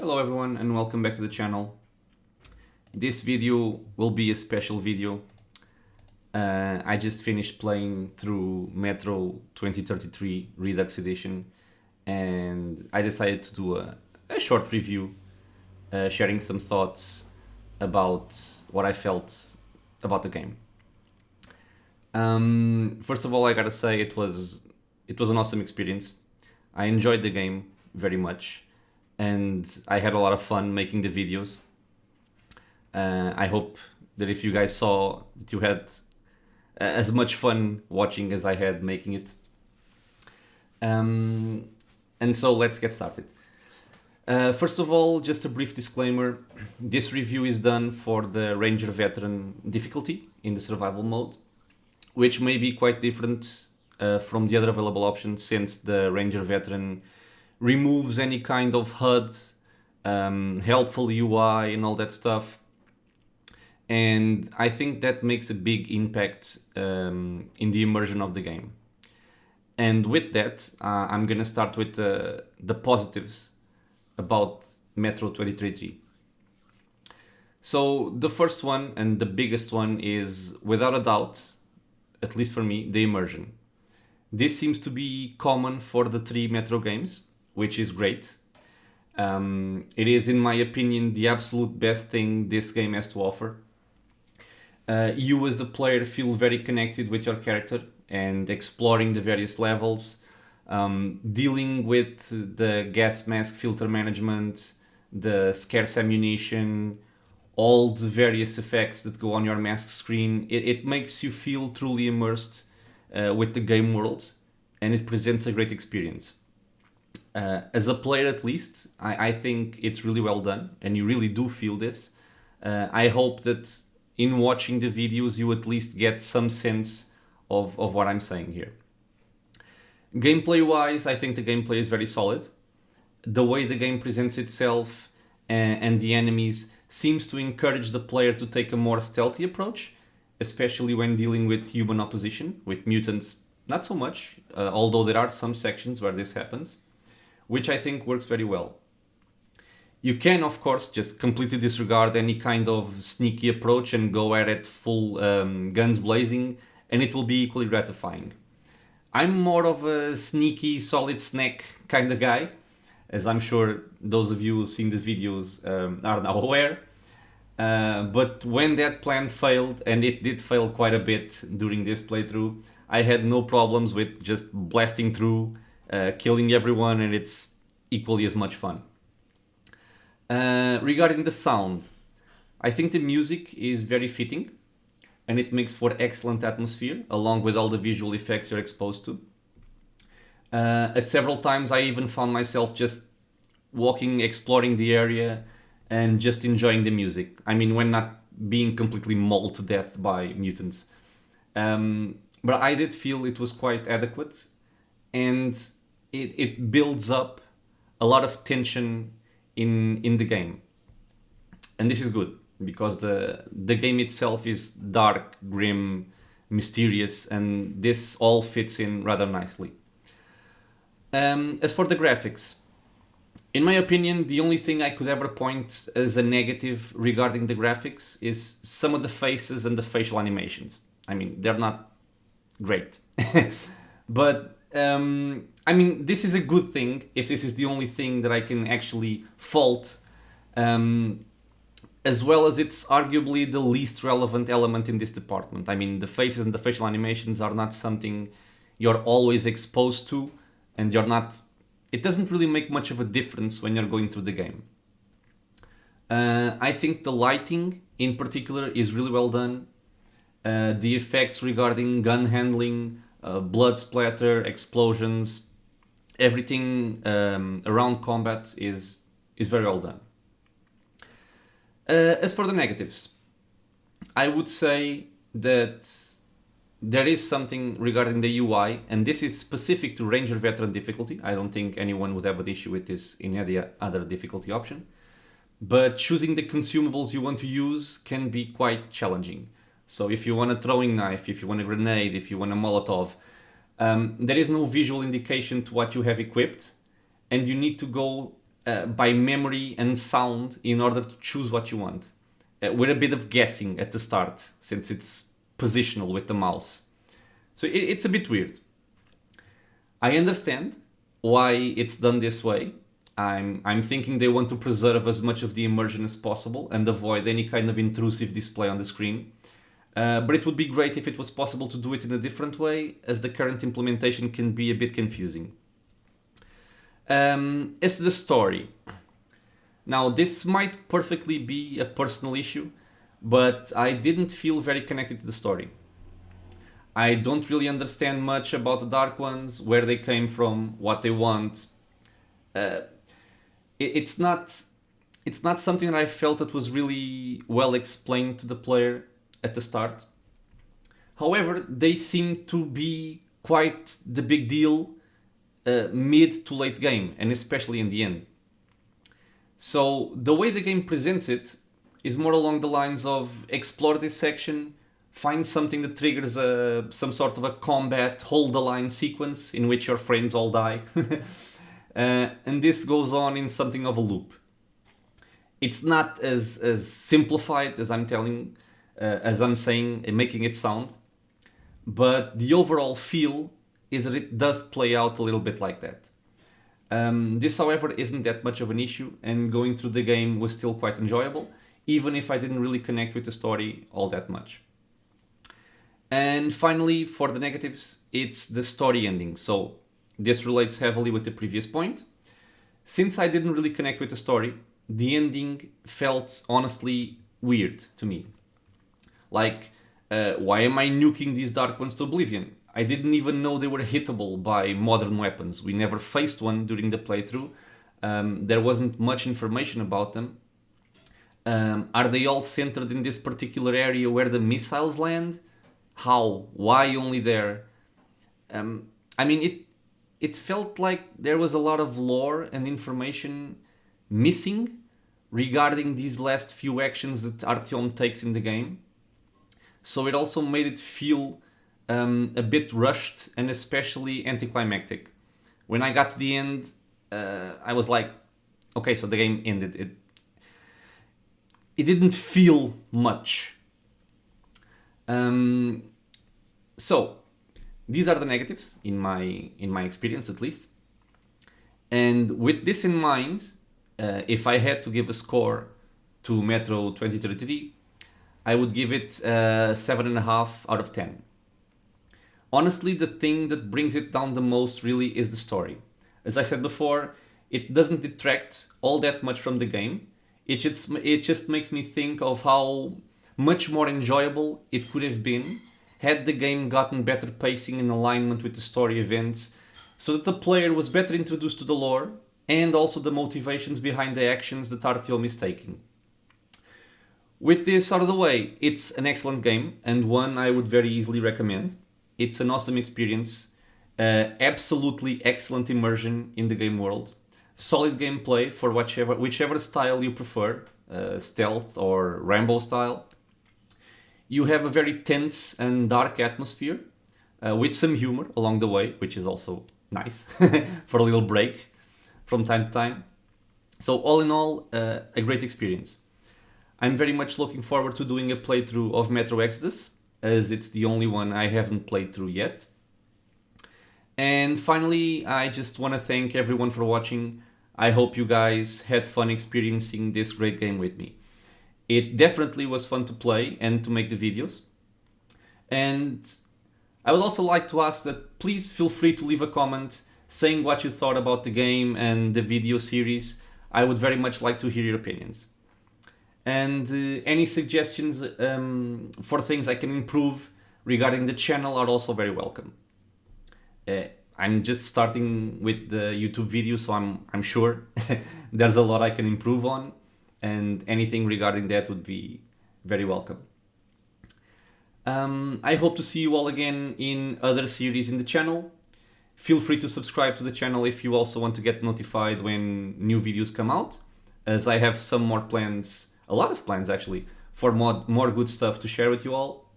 Hello everyone and welcome back to the channel. This video will be a special video. I just finished playing through Metro 2033 Redux Edition and I decided to do a short review, sharing some thoughts about what I felt about the game. First of all, I gotta say it was an awesome experience. I enjoyed the game very much. And I had a lot of fun making the videos. I hope that if you guys saw that you had as much fun watching as I had making it. And so let's get started. First of all, just a brief disclaimer. This review is done for the Ranger Veteran difficulty in the survival mode, which may be quite different from the other available options since the Ranger Veteran removes any kind of HUD, helpful UI and all that stuff. And I think that makes a big impact in the immersion of the game. And with that, I'm gonna start with the positives about Metro 2033. So the first one and the biggest one is, without a doubt, at least for me, the immersion. This seems to be common for the three Metro games, which is great. It is, in my opinion, the absolute best thing this game has to offer. You as a player feel very connected with your character and exploring the various levels, dealing with the gas mask filter management, the scarce ammunition, all the various effects that go on your mask screen. It makes you feel truly immersed with the game world, and it presents a great experience. As a player, at least, I think it's really well done, and you really do feel this. I hope that in watching the videos, you at least get some sense of what I'm saying here. Gameplay-wise, I think the gameplay is very solid. The way the game presents itself and the enemies seems to encourage the player to take a more stealthy approach, especially when dealing with human opposition. With mutants, not so much, although there are some sections where this happens, which I think works very well. You can, of course, just completely disregard any kind of sneaky approach and go at it full guns blazing, and it will be equally gratifying. I'm more of a sneaky, solid snack kind of guy, as I'm sure those of you who've seen these videos are now aware. But when that plan failed, and it did fail quite a bit during this playthrough, I had no problems with just blasting through, killing everyone, and it's equally as much fun. Regarding the sound, I think the music is very fitting and it makes for excellent atmosphere along with all the visual effects you're exposed to. At several times I even found myself just walking, exploring the area and just enjoying the music. I mean, when not being completely mauled to death by mutants. But I did feel it was quite adequate, and it builds up a lot of tension in the game. And this is good because the game itself is dark, grim, mysterious, and this all fits in rather nicely. As for the graphics, in my opinion, the only thing I could ever point as a negative regarding the graphics is some of the faces and the facial animations. I mean, they're not great. But I mean, this is a good thing if this is the only thing that I can actually fault, as well as it's arguably the least relevant element in this department. I mean, the faces and the facial animations are not something you're always exposed to, and it doesn't really make much of a difference when you're going through the game. I think the lighting in particular is really well done. The effects regarding gun handling, blood splatter, explosions, everything around combat is very well done. As for the negatives, I would say that there is something regarding the UI, and this is specific to Ranger Veteran difficulty. I don't think anyone would have an issue with this in any other difficulty option. But choosing the consumables you want to use can be quite challenging. So if you want a throwing knife, if you want a grenade, if you want a Molotov, there is no visual indication to what you have equipped, and you need to go by memory and sound in order to choose what you want, with a bit of guessing at the start, since it's positional with the mouse. So it's a bit weird. I understand why it's done this way. I'm thinking they want to preserve as much of the immersion as possible and avoid any kind of intrusive display on the screen. But it would be great if it was possible to do it in a different way, as the current implementation can be a bit confusing. As to the story, now this might perfectly be a personal issue, but I didn't feel very connected to the story. I don't really understand much about the Dark Ones, where they came from, what they want. Uh, it's not something that I felt that was really well explained to the player at the start. However, they seem to be quite the big deal mid to late game, and especially in the end. So the way the game presents it is more along the lines of explore this section, find something that triggers some sort of a combat hold the line sequence in which your friends all die. And this goes on in something of a loop. It's not as simplified as I'm saying and making it sound, but the overall feel is that it does play out a little bit like that. This, however, isn't that much of an issue, and going through the game was still quite enjoyable, even if I didn't really connect with the story all that much. And finally, for the negatives, it's the story ending. So this relates heavily with the previous point. Since I didn't really connect with the story, the ending felt honestly weird to me. Like, why am I nuking these Dark Ones to oblivion? I didn't even know they were hittable by modern weapons. We never faced one during the playthrough. There wasn't much information about them. Are they all centered in this particular area where the missiles land? How? Why only there? I mean, it felt like there was a lot of lore and information missing regarding these last few actions that Artyom takes in the game. So it also made it feel a bit rushed and especially anticlimactic. When I got to the end, I was like, okay, so the game ended. It didn't feel much. So these are the negatives in my experience, at least. And with this in mind, if I had to give a score to Metro 2033, I would give it 7.5 out of 10. Honestly, the thing that brings it down the most really is the story. As I said before, it doesn't detract all that much from the game. It just makes me think of how much more enjoyable it could have been had the game gotten better pacing in alignment with the story events, so that the player was better introduced to the lore and also the motivations behind the actions that Artyom is taking. With this out of the way, it's an excellent game and one I would very easily recommend. It's an awesome experience, absolutely excellent immersion in the game world, solid gameplay for whichever style you prefer, stealth or Rambo style. You have a very tense and dark atmosphere, with some humor along the way, which is also nice for a little break from time to time. So all in all, a great experience. I'm very much looking forward to doing a playthrough of Metro Exodus, as it's the only one I haven't played through yet. And finally, I just want to thank everyone for watching. I hope you guys had fun experiencing this great game with me. It definitely was fun to play and to make the videos. And I would also like to ask that please feel free to leave a comment saying what you thought about the game and the video series. I would very much like to hear your opinions. And any suggestions for things I can improve regarding the channel are also very welcome. I'm just starting with the YouTube video, so I'm sure there's a lot I can improve on, and anything regarding that would be very welcome. I hope to see you all again in other series in the channel. Feel free to subscribe to the channel if you also want to get notified when new videos come out, as I have some more plans, a lot of plans actually, for more good stuff to share with you all.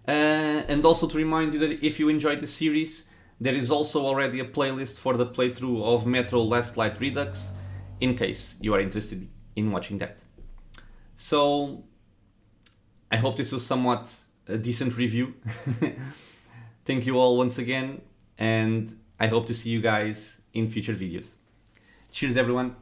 And also to remind you that if you enjoyed the series, there is also already a playlist for the playthrough of Metro Last Light Redux. in case you are interested in watching that. So I hope this was somewhat a decent review. Thank you all once again, and I hope to see you guys in future videos. Cheers everyone.